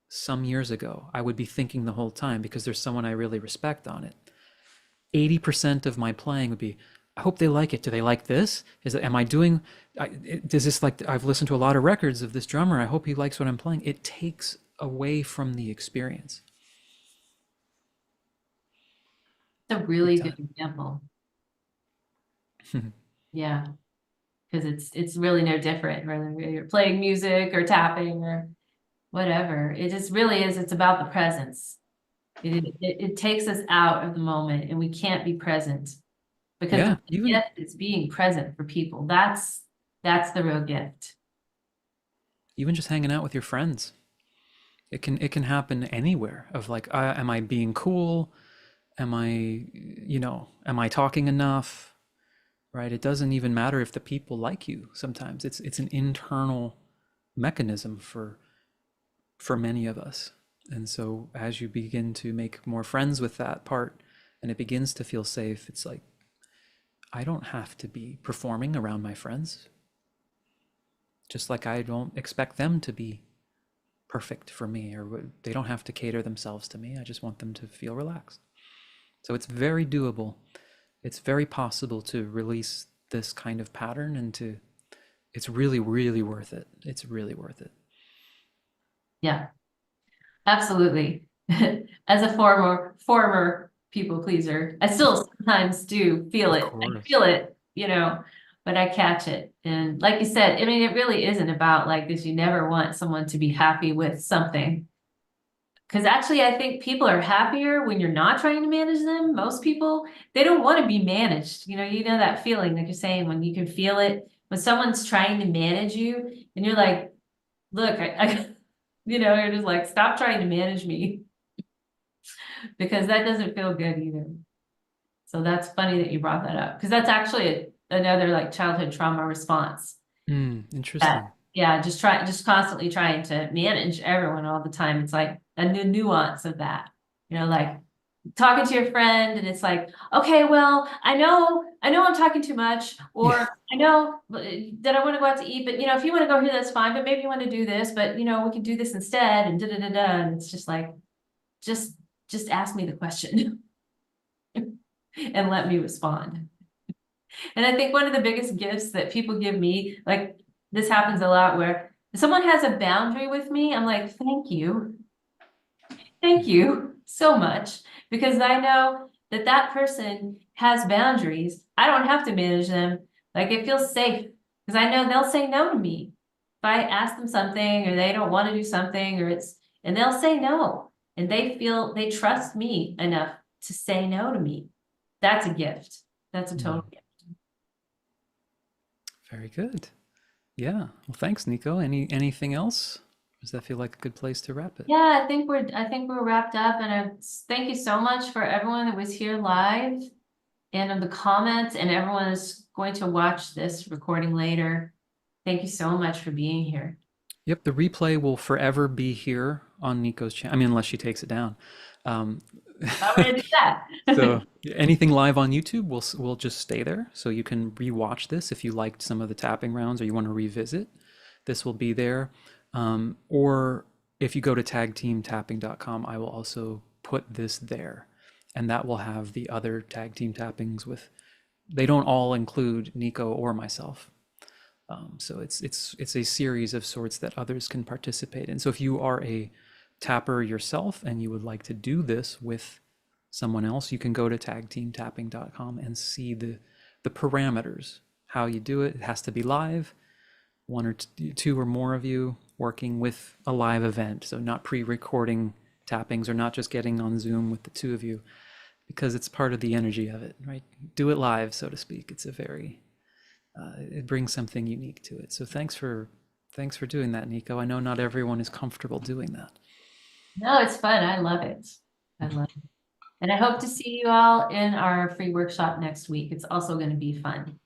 some years ago, I would be thinking the whole time, because there's someone I really respect on it. 80% of my playing would be, I hope they like it. Do they like this? Does this, like, I've listened to a lot of records of this drummer. I hope he likes what I'm playing. It takes away from the experience. It's a really good example. Yeah. Because it's really no different, whether you're playing music or tapping or whatever. It just really is. It's about the presence. It takes us out of the moment, and we can't be present because the gift is being present for people. That's the real gift. Even just hanging out with your friends, it can happen anywhere. Of like, am I being cool? Am I talking enough? right? It doesn't even matter if the people like you. Sometimes it's an internal mechanism for many of us. And so as you begin to make more friends with that part and it begins to feel safe, it's like, I don't have to be performing around my friends, just like I don't expect them to be perfect for me, or they don't have to cater themselves to me. I just want them to feel relaxed. So it's very doable. It's very possible to release this kind of pattern and to, it's really, really worth it. It's really worth it. Yeah, absolutely. As a former people pleaser, I still sometimes do feel Of it. I course. feel it, but I catch it. And like you said, I mean, it really isn't about like this. You never want someone to be happy with something. Because actually, I think people are happier when you're not trying to manage them. Most people, they don't want to be managed. You know that feeling, like you're saying, when you can feel it, when someone's trying to manage you, and you're like, look, you're just like, stop trying to manage me, because that doesn't feel good either. So that's funny that you brought that up, because that's actually another like childhood trauma response. That, Interesting. yeah, just constantly trying to manage everyone all the time. It's like a new nuance of that, like talking to your friend and it's like, okay, well, I know I'm talking too much, Yeah. or I know that I want to go out to eat, but if you want to go here, that's fine, but maybe you want to do this, but we can do this instead, and da da da da. And it's just like, just just ask me the question and let me respond. And I think one of the biggest gifts that people give me, like this happens a lot, where if someone has a boundary with me, I'm like, thank you. Thank you so much, because I know that that person has boundaries. I don't have to manage them. Like it feels safe because I know they'll say no to me. If I ask them something or they don't want to do something, and they'll say no, and they trust me enough to say no to me. That's a gift. That's a Mm, total gift. very good. Yeah. Well, thanks, Nico. Anything else? Does that feel like a good place to wrap it? Yeah, I think we're wrapped up, and thank you so much for everyone that was here live, and in the comments, and everyone is going to watch this recording later. Thank you so much for being here. Yep, the replay will forever be here on Nico's channel. I mean, unless she takes it down. Um, I'm gonna do so that. anything live on YouTube will just stay there. So you can rewatch this if you liked some of the tapping rounds or you want to revisit. This will be there. Or if you go to tagteamtapping.com, I will also put this there, and that will have the other tag team tappings with. They don't all include Nico or myself. So it's a series of sorts that others can participate in. So if you are a tapper yourself and you would like to do this with someone else, you can go to tagteamtapping.com and see the parameters, how you do it. It has to be live, one or two or more of you working with a live event. So not pre-recording tappings, or not just getting on Zoom with the two of you, because it's part of the energy of it, right? Do it live, so to speak. It's a very it brings something unique to it. So thanks for doing that, Nico. I know not everyone is comfortable doing that. No, it's fun. I love it. I love it. And I hope to see you all in our free workshop next week. It's also going to be fun.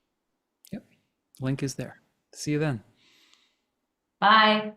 Yep, link is there. See you then. Bye.